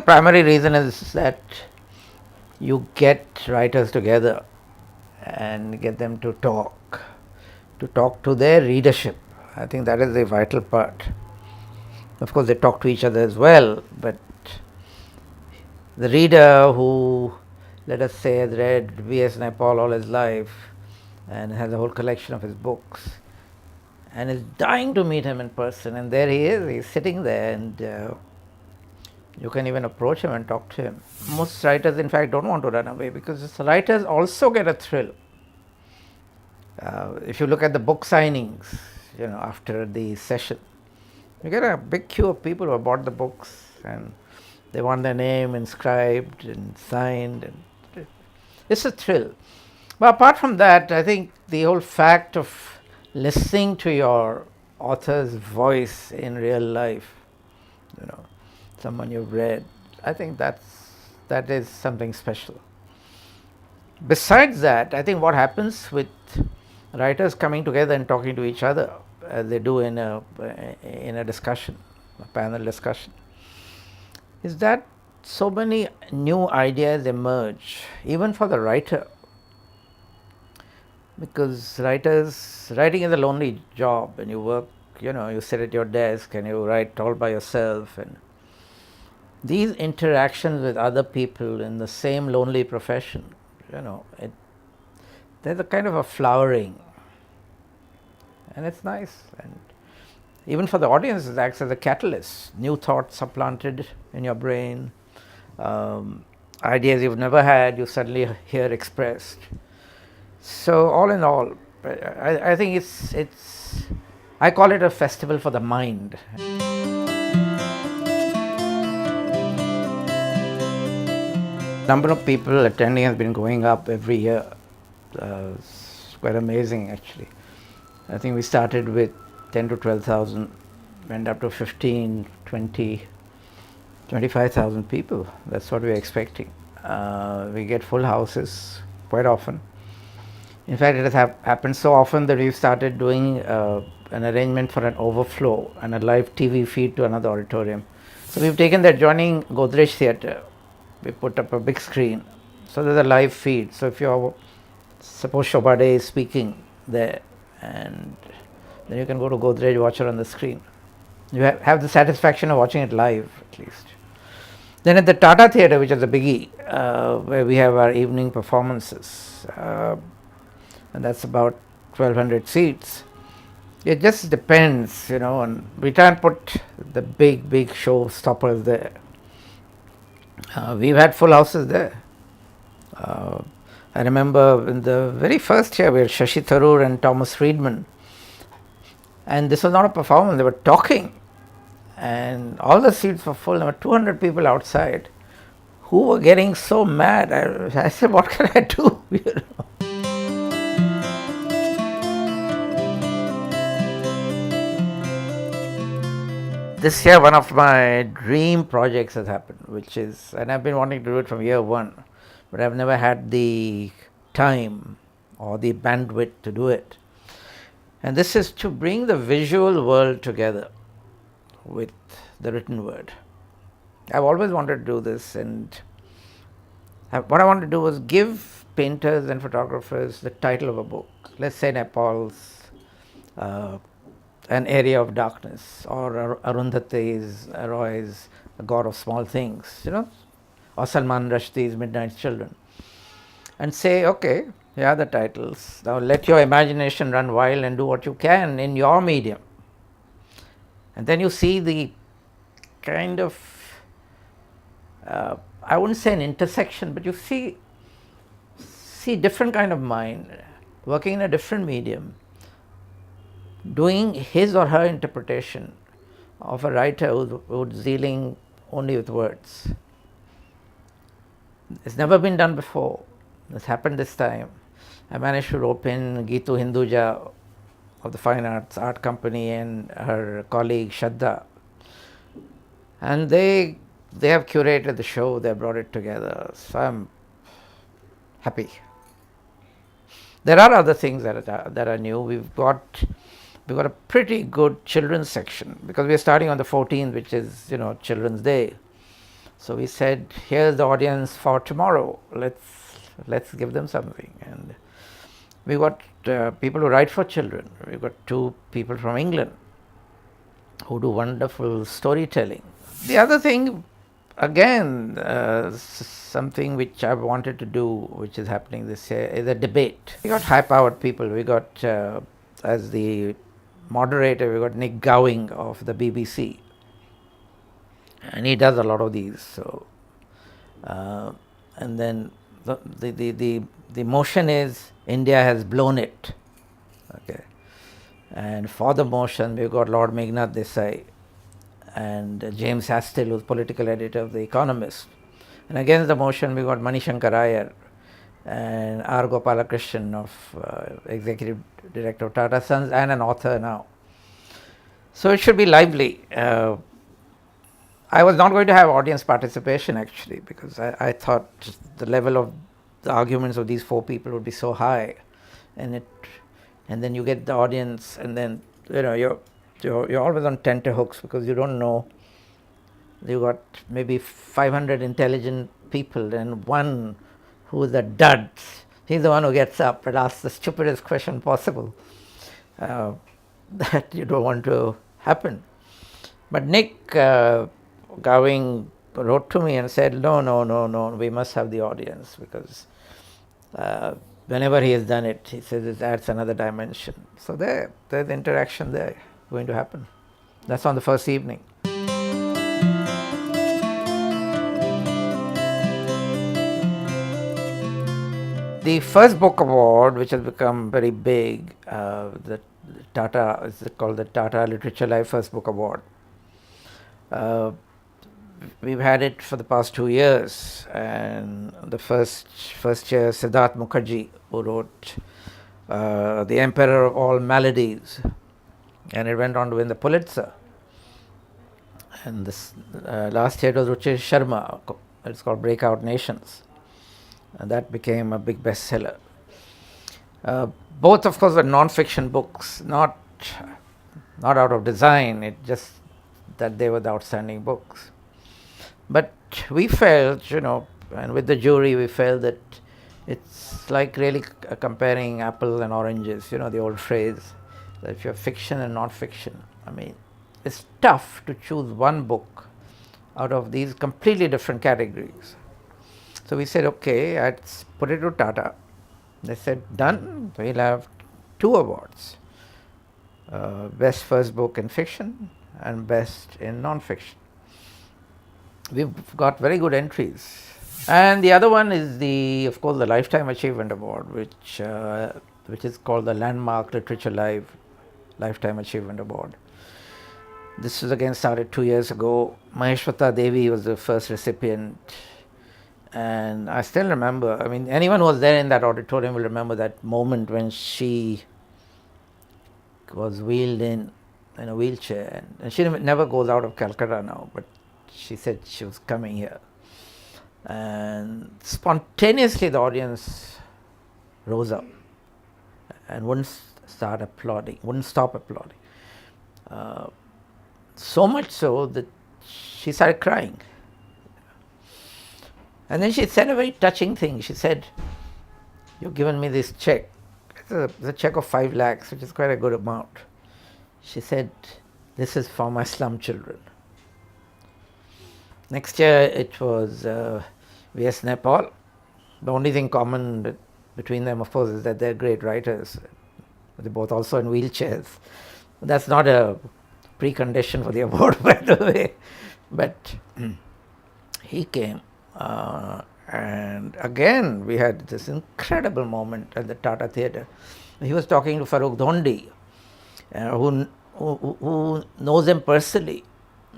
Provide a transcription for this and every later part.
primary reason is that you get writers together and get them to talk to their readership. I think that is the vital part. Of course, they talk to each other as well, but the reader who, let us say, has read V.S. Naipaul all his life and has a whole collection of his books and is dying to meet him in person, and there he is, he's sitting there, and you can even approach him and talk to him. Most writers, in fact, don't want to run away because writers also get a thrill. If you look at the book signings, after the session, you get a big queue of people who have bought the books and they want their name inscribed and signed, and it's a thrill. But apart from that, I think the whole fact of listening to your author's voice in real life, someone you've read, I think that is something special. Besides that, I think what happens with writers coming together and talking to each other, as they do in a discussion, a panel discussion, is that so many new ideas emerge, even for the writer. Because writing is a lonely job, and you work, you sit at your desk and you write all by yourself, and these interactions with other people in the same lonely profession, there's a kind of a flowering, and it's nice. And even for the audience, it acts as a catalyst. New thoughts are planted in your brain, ideas you've never had, you suddenly hear expressed. So all in all, I think I call it a festival for the mind. Number of people attending has been going up every year. It's quite amazing, actually. I think we started with 10 to 12,000, went up to 15, 20, 25,000 people. That's what we're expecting. We get full houses quite often. In fact, it has happened so often that we've started doing an arrangement for an overflow and a live TV feed to another auditorium. So we've taken the adjoining Godrej Theatre. We put up a big screen. So there's a live feed. So if suppose Shobha Day is speaking there, and then you can go to Godrej, watch her on the screen. You have the satisfaction of watching it live, at least. Then at the Tata Theatre, which is a biggie, where we have our evening performances, and that's about 1,200 seats. It just depends, and we try and put the big showstoppers there. We've had full houses there. I remember in the very first year, we had Shashi Tharoor and Thomas Friedman, and this was not a performance, they were talking, and all the seats were full. There were 200 people outside who were getting so mad. I said, what can I do? This year, one of my dream projects has happened, and I've been wanting to do it from year one, but I've never had the time or the bandwidth to do it. And this is to bring the visual world together with the written word. I've always wanted to do this, and what I wanted to do was give painters and photographers the title of a book. Let's say Naipaul's An Area of Darkness, or Arundhati's Roy's A God of Small Things, or Salman Rushdie's Midnight Children, and say, okay, here are the titles. Now let your imagination run wild and do what you can in your medium. And then you see the kind of, I wouldn't say an intersection, but you see different kind of mind working in a different medium, doing his or her interpretation of a writer who's dealing only with words. It's never been done before. It's happened this time. I managed to rope in Geetu Hinduja of the Fine Arts Art Company and her colleague Shraddha. And they have curated the show, they brought it together. So I'm happy. There are other things that are new. We've got a pretty good children's section because we're starting on the 14th, which is Children's Day. So we said, here's the audience for tomorrow. Let's give them something. And we got people who write for children. We got 2 people from England who do wonderful storytelling. The other thing, again, something which I've wanted to do, which is happening this year, is a debate. We got high-powered people. We got, as the moderator, we got Nick Gowing of the BBC, and he does a lot of these. So, and then the motion is India has blown it. Okay, and for the motion, we got Lord Meghnad Desai and James Hastill, who's political editor of The Economist. And against the motion, we got Manishankar Iyer and R. Gopalakrishnan, of executive director of Tata Sons and an author now. So it should be lively. I was not going to have audience participation actually, because I thought the level of the arguments of these 4 people would be so high, and then you get the audience, and then you're always on tenterhooks because you don't know. You got maybe 500 intelligent people, and one who is a dud, he's the one who gets up and asks the stupidest question possible. That you don't want to happen. But Nick Gowing wrote to me and said, no, we must have the audience, because whenever he has done it, he says it adds another dimension. So there's interaction there going to happen. That's on the first evening. The first book award, which has become very big, the Tata, is called the Tata Literature Life First Book Award. We've had it for the past 2 years, and the first year, Siddharth Mukherjee, who wrote The Emperor of All Maladies, and it went on to win the Pulitzer. And this last year it was Ruchir Sharma. It's called Breakout Nations, and that became a big bestseller. Both, of course, were non-fiction books, not out of design. It just that they were the outstanding books. But we felt, and with the jury, we felt that it's like really comparing apples and oranges. The old phrase that if you're fiction and non-fiction, it's tough to choose one book out of these completely different categories. So we said, okay, let's put it to Tata. They said, done, we'll have 2 awards. Best first book in fiction and best in non-fiction. We've got very good entries. And the other one is of course, the Lifetime Achievement Award, which is called the Landmark Literature Lifetime Achievement Award. This was again started 2 years ago. Maheshwata Devi was the first recipient. And I still remember, anyone who was there in that auditorium will remember that moment when she was wheeled in a wheelchair. And she never goes out of Calcutta now, but she said she was coming here. And spontaneously the audience rose up and wouldn't stop applauding. So much so that she started crying. And then she said a very touching thing. She said, "You've given me this check. It's a check of 5 lakhs, which is quite a good amount." She said, "This is for my slum children." Next year it was V.S. Naipaul. The only thing common between them, of course, is that they're great writers. They're both also in wheelchairs. That's not a precondition for the award, by the way. But he came. And again, we had this incredible moment at the Tata Theatre. He was talking to Farrukh Dhondi, who knows him personally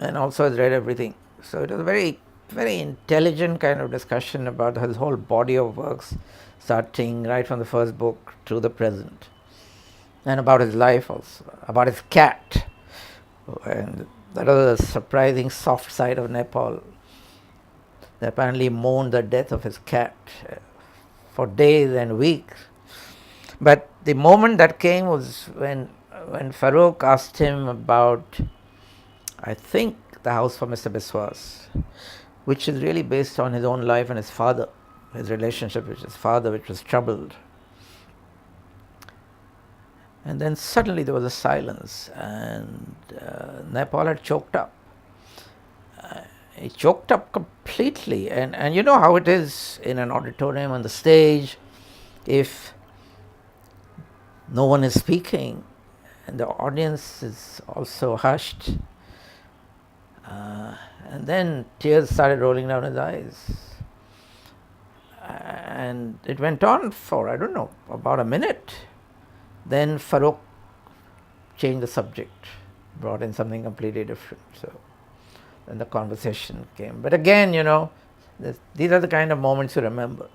and also has read everything. So it was a very, very intelligent kind of discussion about his whole body of works, starting right from the first book to the present, and about his life also, about his cat. And that was a surprising soft side of Naipaul. They apparently mourned the death of his cat for days and weeks. But the moment that came was when Farrukh asked him about, I think, the house for Mr. Biswas, which is really based on his own life and his father, his relationship with his father, which was troubled. And then suddenly there was a silence, and Naipaul had choked up. He choked up completely, and you know how it is in an auditorium on the stage, if no one is speaking and the audience is also hushed, and then tears started rolling down his eyes. And it went on for, I don't know, about a minute. Then Farooq changed the subject, brought in something completely different. So then the conversation came. But again, you know, these are the kind of moments you remember.